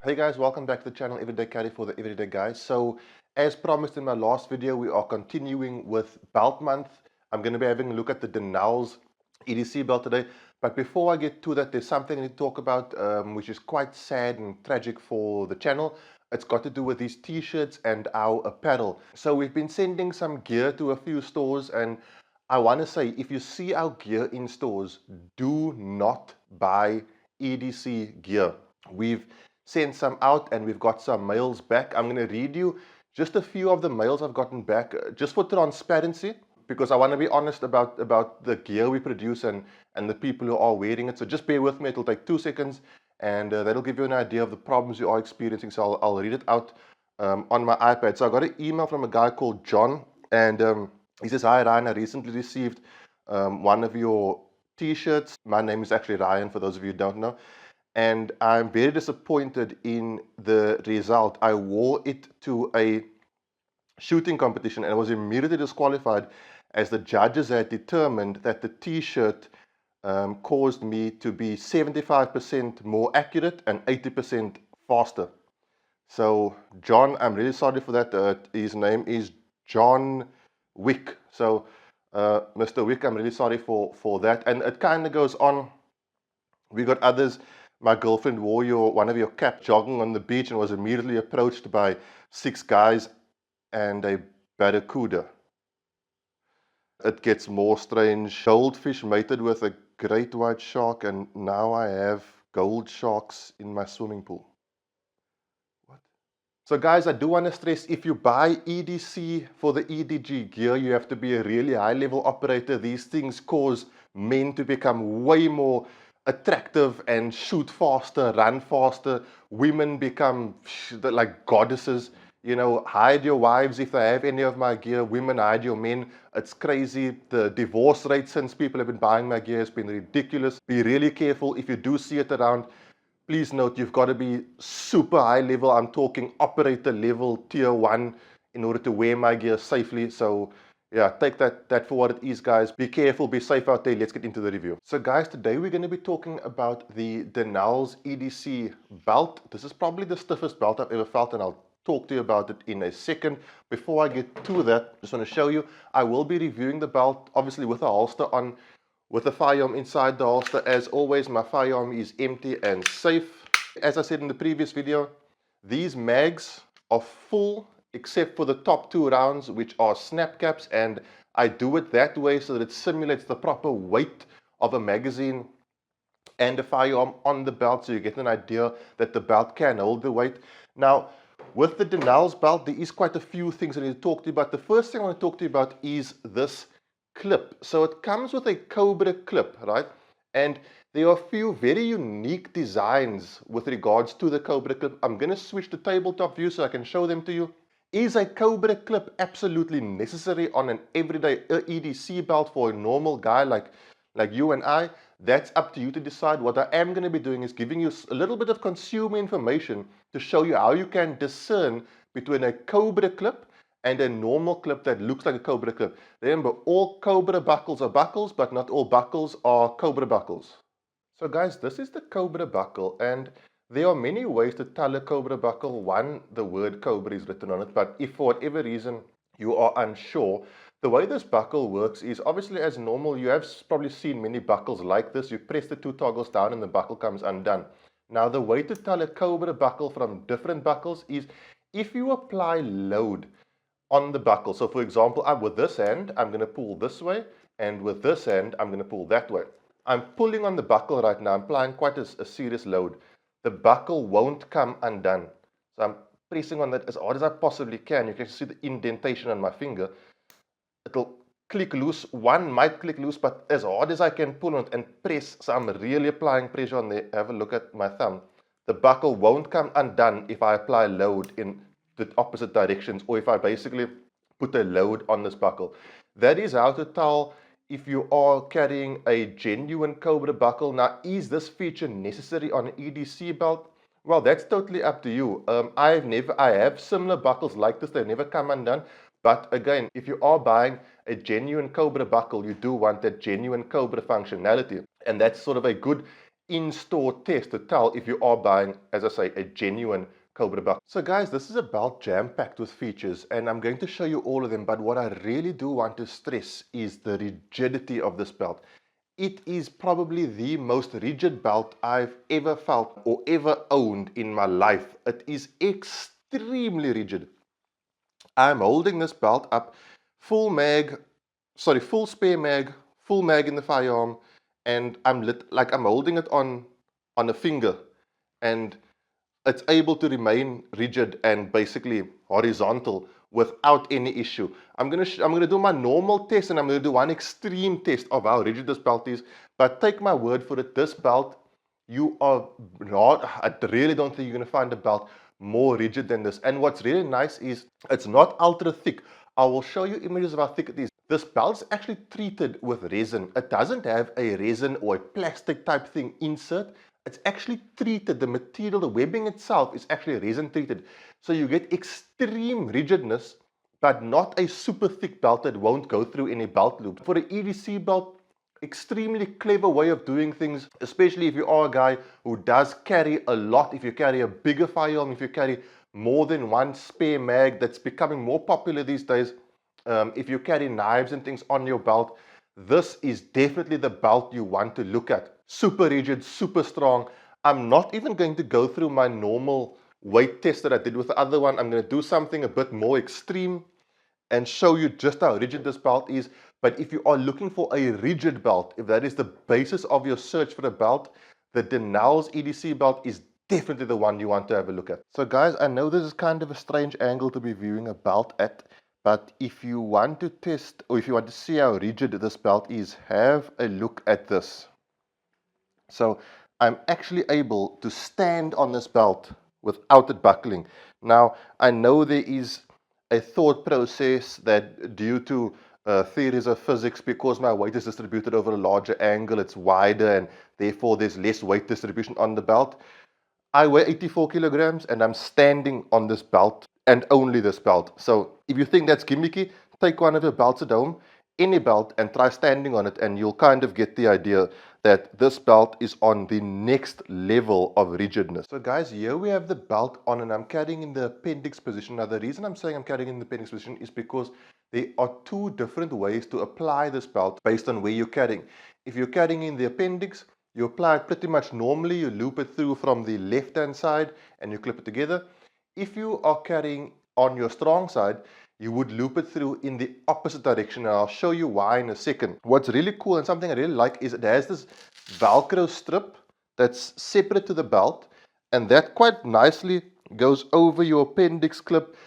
Hey guys, welcome back to the channel Everyday Carry for the Everyday Guys. So as promised in my last video, we are continuing with belt month. I'm going to be having a look at the Denals EDC belt today. But before I get to that, there's something I need to talk about which is quite sad and tragic for the channel. It's got to do with these t-shirts and our apparel. So we've been sending some gear to a few stores, and I want to say, if you see our gear in stores, do not buy EDC gear. We've sent some out and we've got some mails back. I'm going to read you just a few of the mails I've gotten back, just for transparency, because I want to be honest about the gear we produce and the people who are wearing it. So just bear with me. It'll take 2 seconds, and that'll give you an idea of the problems you are experiencing. So I'll read it out on my iPad. So I got an email from a guy called John, and he says, "Hi Ryan, I recently received one of your t-shirts." My name is actually Ryan, for those of you who don't know. And I'm very disappointed in the result. I wore it to a shooting competition and was immediately disqualified, as the judges had determined that the t-shirt caused me to be 75% more accurate and 80% faster. So John, I'm really sorry for that. His name is John Wick. So Mr. Wick, I'm really sorry for that. And it kind of goes on. We got others. My girlfriend wore one of your caps jogging on the beach and was immediately approached by 6 guys and a barracuda. It gets more strange. Goldfish mated with a great white shark, and now I have gold sharks in my swimming pool. What? So guys, I do want to stress, if you buy EDC for the EDG gear, you have to be a really high level operator. These things cause men to become way more attractive and shoot faster, run faster. Women become like goddesses. You know, hide your wives if they have any of my gear. Women hide your men. It's crazy. The divorce rate since people have been buying my gear has been ridiculous. Be really careful if you do see it around. Please note, you've got to be super high level. I'm talking operator level, tier 1, in order to wear my gear safely. So yeah, take that for what it is, guys. Be careful, be safe out there. Let's get into the review. So guys, today we're going to be talking about the Denals EDC belt. This is probably the stiffest belt I've ever felt, and I'll talk to you about it in a second. Before I get to that, just want to show you, I will be reviewing the belt, obviously with a holster on, with a firearm inside the holster. As always, my firearm is empty and safe. As I said in the previous video, these mags are full except for the top 2 rounds, which are snap caps, and I do it that way so that it simulates the proper weight of a magazine and a firearm on the belt, so you get an idea that the belt can hold the weight. Now, with the Denals belt, there is quite a few things I need to talk to you about. The first thing I want to talk to you about is this clip. So it comes with a Cobra clip, right? And there are a few very unique designs with regards to the Cobra clip. I'm going to switch to tabletop view so I can show them to you. Is a Cobra clip absolutely necessary on an everyday EDC belt for a normal guy like you and I? That's up to you to decide. What I am going to be doing is giving you a little bit of consumer information to show you how you can discern between a Cobra clip and a normal clip that looks like a Cobra clip. Remember, all Cobra buckles are buckles, but not all buckles are Cobra buckles. So guys, this is the Cobra buckle, and there are many ways to tell a Cobra buckle. One, the word Cobra is written on it, but if for whatever reason you are unsure, the way this buckle works is obviously as normal. You have probably seen many buckles like this. You press the 2 toggles down and the buckle comes undone. Now, the way to tell a Cobra buckle from different buckles is if you apply load on the buckle. So for example, with this hand, I'm going to pull this way, and with this hand, I'm going to pull that way. I'm pulling on the buckle right now. I'm applying quite a serious load. The buckle won't come undone. So I'm pressing on that as hard as I possibly can. You can see the indentation on my finger. It'll click loose. One might click loose, but as hard as I can pull on it and press, so I'm really applying pressure on there. Have a look at my thumb. The buckle won't come undone if I apply load in the opposite directions, or if I basically put a load on this buckle. That is how to tell if you are carrying a genuine Cobra buckle. Now, is this feature necessary on an EDC belt? Well, that's totally up to you. I have similar buckles like this. They never come undone. But again, if you are buying a genuine Cobra buckle, you do want that genuine Cobra functionality. And that's sort of a good in-store test to tell if you are buying, as I say, a genuine Cobra belt. So guys, this is a belt jam-packed with features, and I'm going to show you all of them, but what I really do want to stress is the rigidity of this belt. It is probably the most rigid belt I've ever felt or ever owned in my life. It is extremely rigid. I'm holding this belt up, full spare mag, full mag in the firearm, and I'm holding it on a finger, and it's able to remain rigid and basically horizontal without any issue. I'm gonna do my normal test, and I'm gonna do one extreme test of how rigid this belt is. But take my word for it, this belt, you are not. I really don't think you're gonna find a belt more rigid than this. And what's really nice is it's not ultra thick. I will show you images of how thick it is. This belt is actually treated with resin. It doesn't have a resin or a plastic type thing insert. It's actually treated, the material, the webbing itself is actually resin treated. So you get extreme rigidness, but not a super thick belt that won't go through any belt loop. For an EDC belt, extremely clever way of doing things, especially if you are a guy who does carry a lot, if you carry a bigger firearm, if you carry more than one spare mag. That's becoming more popular these days. If you carry knives and things on your belt, this is definitely the belt you want to look at. Super rigid, super strong. I'm not even going to go through my normal weight test that I did with the other one. I'm going to do something a bit more extreme and show you just how rigid this belt is. But if you are looking for a rigid belt, if that is the basis of your search for a belt, the Denals EDC belt is definitely the one you want to have a look at. So guys, I know this is kind of a strange angle to be viewing a belt at, but if you want to test, or if you want to see how rigid this belt is, have a look at this. So I'm actually able to stand on this belt without it buckling. Now, I know there is a thought process that due to theories of physics, because my weight is distributed over a larger angle, it's wider, and therefore there's less weight distribution on the belt. I weigh 84 kilograms and I'm standing on this belt and only this belt. So if you think that's gimmicky, take one of your belts at home, any belt, and try standing on it, and you'll kind of get the idea that this belt is on the next level of rigidness. So guys, here we have the belt on, and I'm carrying in the appendix position. Now the reason I'm saying I'm carrying in the appendix position is because there are two different ways to apply this belt based on where you're carrying. If you're carrying in the appendix, you apply it pretty much normally. You loop it through from the left hand side and you clip it together. If you are carrying on your strong side, you would loop it through in the opposite direction, and I'll show you why in a second. What's really cool and something I really like is it has this Velcro strip that's separate to the belt, and that quite nicely goes over your appendix clip.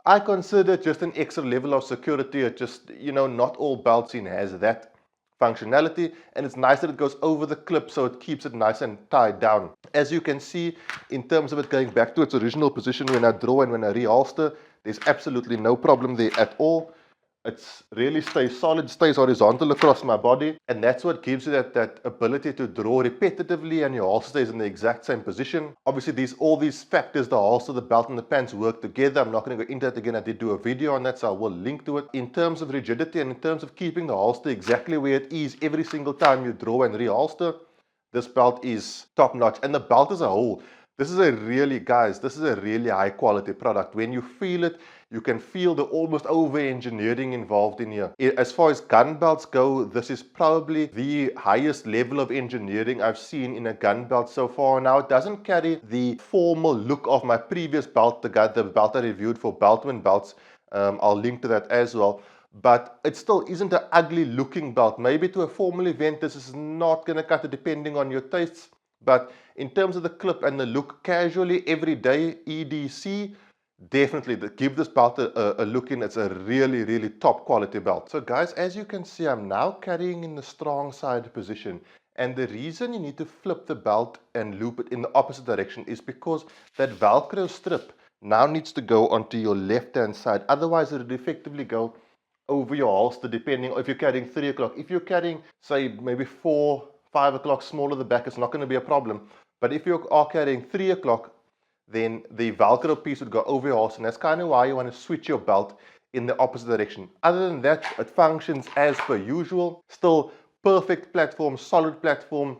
I consider it just an extra level of security. It just, not all belts in has that functionality, and it's nice that it goes over the clip, so it keeps it nice and tied down. As you can see, in terms of it going back to its original position when I draw and when I reholster, there's absolutely no problem there at all. It really stays solid, stays horizontal across my body, and that's what gives you that ability to draw repetitively and your holster stays in the exact same position. Obviously, all these factors, the holster, the belt, and the pants work together. I'm not going to go into that again. I did do a video on that, so I will link to it. In terms of rigidity and in terms of keeping the holster exactly where it is every single time you draw and reholster, this belt is top notch. And the belt as a whole, this is a really high quality product. When you feel it, you can feel the almost over engineering involved in here. As far as gun belts go, this is probably the highest level of engineering I've seen in a gun belt so far. Now, it doesn't carry the formal look of my previous belt, the belt I reviewed for Beltman belts. I'll link to that as well. But it still isn't an ugly looking belt. Maybe to a formal event, this is not going to cut it depending on your tastes. But in terms of the clip and the look, casually, everyday EDC, definitely give this belt a look in. It's a really, really top quality belt. So guys, as you can see, I'm now carrying in the strong side position. And the reason you need to flip the belt and loop it in the opposite direction is because that Velcro strip now needs to go onto your left hand side. Otherwise, it would effectively go over your holster, depending if you're carrying 3 o'clock. If you're carrying, say, maybe 4, 5 o'clock smaller the back, it's not going to be a problem. But if you are carrying 3 o'clock, then the Velcro piece would go over your holster, and that's kind of why you want to switch your belt in the opposite direction. Other than that, it functions as per usual. Still perfect platform, solid platform,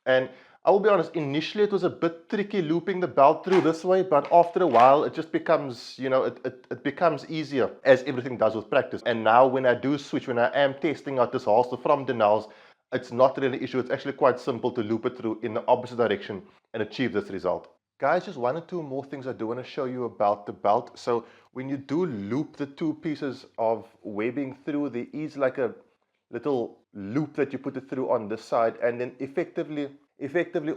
and I will be honest, initially it was a bit tricky looping the belt through this way, but after a while it just becomes, you know, it becomes easier, as everything does with practice. And now when I do switch, when I am testing out this holster from Denals, it's not really an issue. It's actually quite simple to loop it through in the opposite direction and achieve this result. Guys, just one or two more things I do want to show you about the belt. So when you do loop the two pieces of webbing through, there is like a little loop that you put it through on this side, and then effectively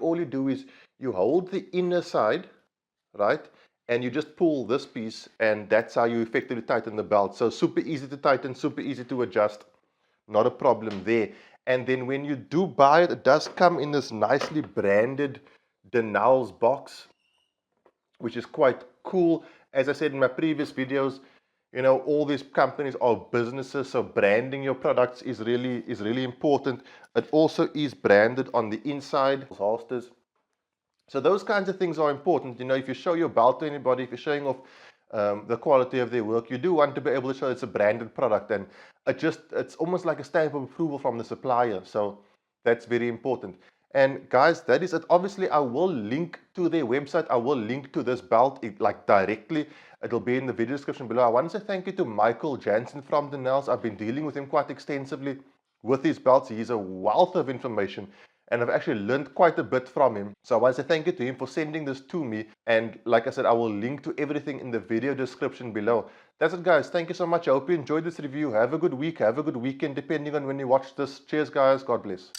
all you do is you hold the inner side, right, and you just pull this piece, and that's how you effectively tighten the belt. So super easy to tighten, super easy to adjust, not a problem there. And then when you do buy it, it does come in this nicely branded Denals box, which is quite cool. As I said in my previous videos, you know, all these companies are businesses, so branding your products is really important. It also is branded on the inside, holsters. So those kinds of things are important. You know, if you show your belt to anybody, if you're showing off the quality of their work, you do want to be able to show it's a branded product, and it's almost like a stamp of approval from the supplier. So that's very important. And guys, that is it. Obviously, I will link to their website. I will link to this belt like directly. It'll be in the video description below. I want to say thank you to Michael Jansen from Denals. I've been dealing with him quite extensively with these belts. He's a wealth of information, and I've actually learned quite a bit from him. So I want to say thank you to him for sending this to me. And like I said, I will link to everything in the video description below. That's it, guys. Thank you so much. I hope you enjoyed this review. Have a good week. Have a good weekend, depending on when you watch this. Cheers, guys. God bless.